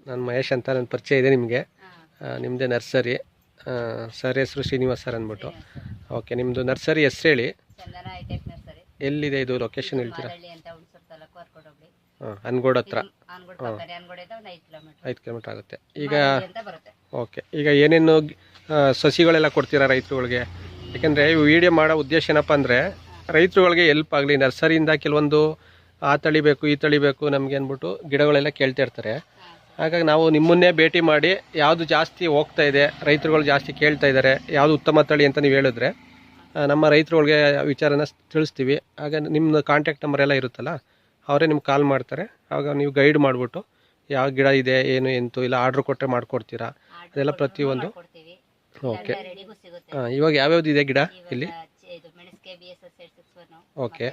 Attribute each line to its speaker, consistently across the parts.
Speaker 1: ನಾನು ಮಹೇಶ್ ಅಂತ ನನ್ನ ಪರಿಚಯ ಇದೆ ನಿಮಗೆ. ನಿಮ್ಮದೇ ನರ್ಸರಿ, ಸರ್ ಹೆಸರು ಶ್ರೀನಿವಾಸ್ ಸರ್ ಅಂದ್ಬಿಟ್ಟು. ಓಕೆ, ನಿಮ್ಮದು ನರ್ಸರಿ ಹೆಸರು ಹೇಳಿ. ಎಲ್ಲಿದೆ ಇದು ಲೊಕೇಶನ್ ಹೇಳ್ತೀರಾ? ಅನ್ಗೋಡ್ ಹತ್ರ. 5 ಕಿಲೋಮೀಟ್ರ್ ಆಗುತ್ತೆ. ಈಗ ಓಕೆ, ಈಗ ಏನೇನು ಸಸಿಗಳೆಲ್ಲ ಕೊಡ್ತೀರಾ ರೈತರುಗಳಿಗೆ? ಯಾಕೆಂದರೆ ಈ ವಿಡಿಯೋ ಮಾಡೋ ಉದ್ದೇಶ ಏನಪ್ಪ ಅಂದರೆ ರೈತರುಗಳಿಗೆ ಹೆಲ್ಪ್ ಆಗಲಿ. ನರ್ಸರಿಯಿಂದ ಕೆಲವೊಂದು ಆ ತಳಿ ಬೇಕು, ಈ ತಳಿ ಬೇಕು ನಮಗೆ ಅಂದ್ಬಿಟ್ಟು ಗಿಡಗಳೆಲ್ಲ ಕೇಳ್ತಾ ಇರ್ತಾರೆ. ಹಾಗಾಗಿ ನಾವು ನಿಮ್ಮನ್ನೇ ಭೇಟಿ ಮಾಡಿ ಯಾವುದು ಜಾಸ್ತಿ ಹೋಗ್ತಾ ಇದೆ, ರೈತರುಗಳು ಜಾಸ್ತಿ ಕೇಳ್ತಾ ಇದ್ದಾರೆ, ಯಾವುದು ಉತ್ತಮ ತಳಿ ಅಂತ ನೀವು ಹೇಳಿದ್ರೆ ನಮ್ಮ ರೈತರುಗಳಿಗೆ ವಿಚಾರನ ತಿಳಿಸ್ತೀವಿ. ಆಗ ನಿಮ್ಮ ಕಾಂಟ್ಯಾಕ್ಟ್ ನಂಬರ್ ಎಲ್ಲ ಇರುತ್ತಲ್ಲ, ಅವರೇ ನಿಮ್ಗೆ ಕಾಲ್ ಮಾಡ್ತಾರೆ. ಆವಾಗ ನೀವು ಗೈಡ್ ಮಾಡಿಬಿಟ್ಟು ಯಾವ ಗಿಡ ಇದೆ ಏನು ಎಂತು ಇಲ್ಲ ಆರ್ಡ್ರ್ ಕೊಟ್ಟರೆ ಮಾಡಿಕೊಡ್ತೀರಾ, ಅದೆಲ್ಲ ಪ್ರತಿಯೊಂದು. ಓಕೆ, ಇವಾಗ ಯಾವ್ಯಾವ್ದು ಇದೆ ಗಿಡ ಇಲ್ಲಿ? ಓಕೆ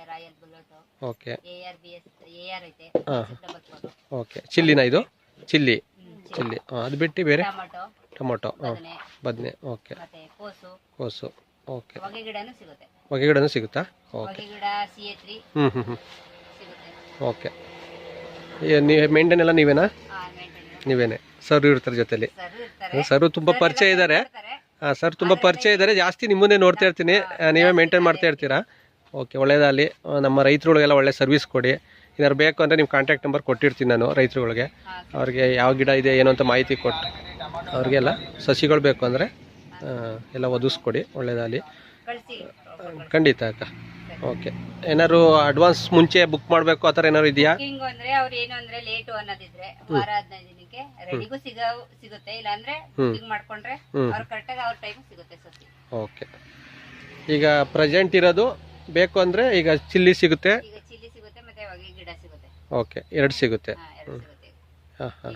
Speaker 1: ಓಕೆ ಹಾಂ ಓಕೆ. ಚಿಲ್ಲಿನ ಇದು? ಚಿಲ್ಲಿ ಅದು ಬಿಟ್ಟು ಬೇರೆ? ಟೊಮೊಟೊ, ಹಾಂ, ಬದನೆ. ಓಕೆ, ಕೋಸು. ಓಕೆ, ಹೊಗೆ ಗಿಡನೂ ಸಿಗುತ್ತಾ? ಓಕೆ. ಓಕೆ, ನೀವು ಮೇಂಟೈನ್ ಎಲ್ಲ ನೀವೇನಾ? ನೀವೇನೆ. ಸರ್ ಇರ್ತಾರೆ ಜೊತೆಲಿ? ಸರ್ ತುಂಬ ಪರಿಚಯ ಇದ್ದಾರೆ. ಸರ್ ತುಂಬ ಪರಿಚಯ ಇದ್ದಾರೆ, ಜಾಸ್ತಿ ನಿಮ್ಮನ್ನೇ ನೋಡ್ತಾ ಇರ್ತೀನಿ, ನೀವೇ ಮೇಂಟೈನ್ ಮಾಡ್ತಾ ಇರ್ತೀರಾ. ಓಕೆ, ಒಳ್ಳೆಯದಾಗಲಿ. ನಮ್ಮ ರೈತರುಗಳಿಗೆಲ್ಲ ಒಳ್ಳೆ ಸರ್ವಿಸ್ ಕೊಡಿ. ಏನಾದ್ರು ಬೇಕು ಅಂದರೆ ನಿಮ್ಮ ಕಾಂಟ್ಯಾಕ್ಟ್ ನಂಬರ್ ಕೊಟ್ಟಿರ್ತೀನಿ ನಾನು ರೈತರುಗಳಿಗೆ. ಅವ್ರಿಗೆ ಯಾವ ಗಿಡ ಇದೆ ಏನು ಅಂತ ಮಾಹಿತಿ ಕೊಟ್ಟು ಅವ್ರಿಗೆಲ್ಲ ಸಸಿಗಳು ಬೇಕು ಅಂದರೆ ಎಲ್ಲ ಒದಗಿಸ್ಕೊಡಿ. ಒಳ್ಳೆಯದಾಗಲಿ. ಖಂಡಿತ ಅಕ್ಕ. ಓಕೆ, ಏನಾದ್ರು ಅಡ್ವಾನ್ಸ್ ಮುಂಚೆ ಬುಕ್ ಮಾಡಬೇಕು ಆ ಥರ ಏನಾದ್ರು ಇದೆಯಾ? ಓಕೆ, ಈಗ ಪ್ರೆಸೆಂಟ್ ಇರೋದು ಬೇಕು ಅಂದರೆ ಈಗ ಚಿಲ್ಲಿ ಸಿಗುತ್ತೆ. ಓಕೆ, 2 ಸಿಗುತ್ತೆ. ಹಾಂ ಹಾಂ,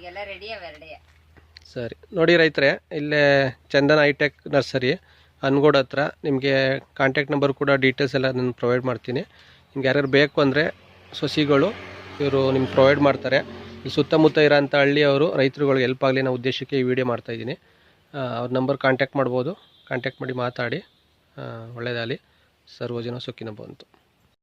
Speaker 1: ಸರಿ. ನೋಡಿ ರೈತರೆ, ಇಲ್ಲೇ ಚಂದನ ಹೈಟೆಕ್ ನರ್ಸರಿ ಅನ್ಗೋಡ್ ಹತ್ರ. ನಿಮಗೆ ಕಾಂಟ್ಯಾಕ್ಟ್ ನಂಬರ್ ಕೂಡ ಡೀಟೇಲ್ಸ್ ಎಲ್ಲ ನಾನು ಪ್ರೊವೈಡ್ ಮಾಡ್ತೀನಿ. ನಿಮ್ಗೆ ಯಾರ್ಯಾರು ಬೇಕು ಅಂದರೆ ಸಸಿಗಳು ಇವರು ನಿಮ್ಗೆ ಪ್ರೊವೈಡ್ ಮಾಡ್ತಾರೆ. ಈ ಸುತ್ತಮುತ್ತ ಇರೋಂಥ ಹಳ್ಳಿಯವರು ರೈತರುಗಳಿಗೆ ಹೆಲ್ಪ್ ಆಗಲಿ ಅನ್ನೋ ಉದ್ದೇಶಕ್ಕೆ ಈ ವಿಡಿಯೋ ಮಾಡ್ತಾಯಿದ್ದೀನಿ. ಅವ್ರ ನಂಬರ್ ಕಾಂಟ್ಯಾಕ್ಟ್ ಮಾಡ್ಬೋದು. ಕಾಂಟ್ಯಾಕ್ಟ್ ಮಾಡಿ ಮಾತಾಡಿ. ಒಳ್ಳೆಯದಾಗಲಿ. ಸರ್ವಜನ ಸುಖಿನೋ ಭವಂತು.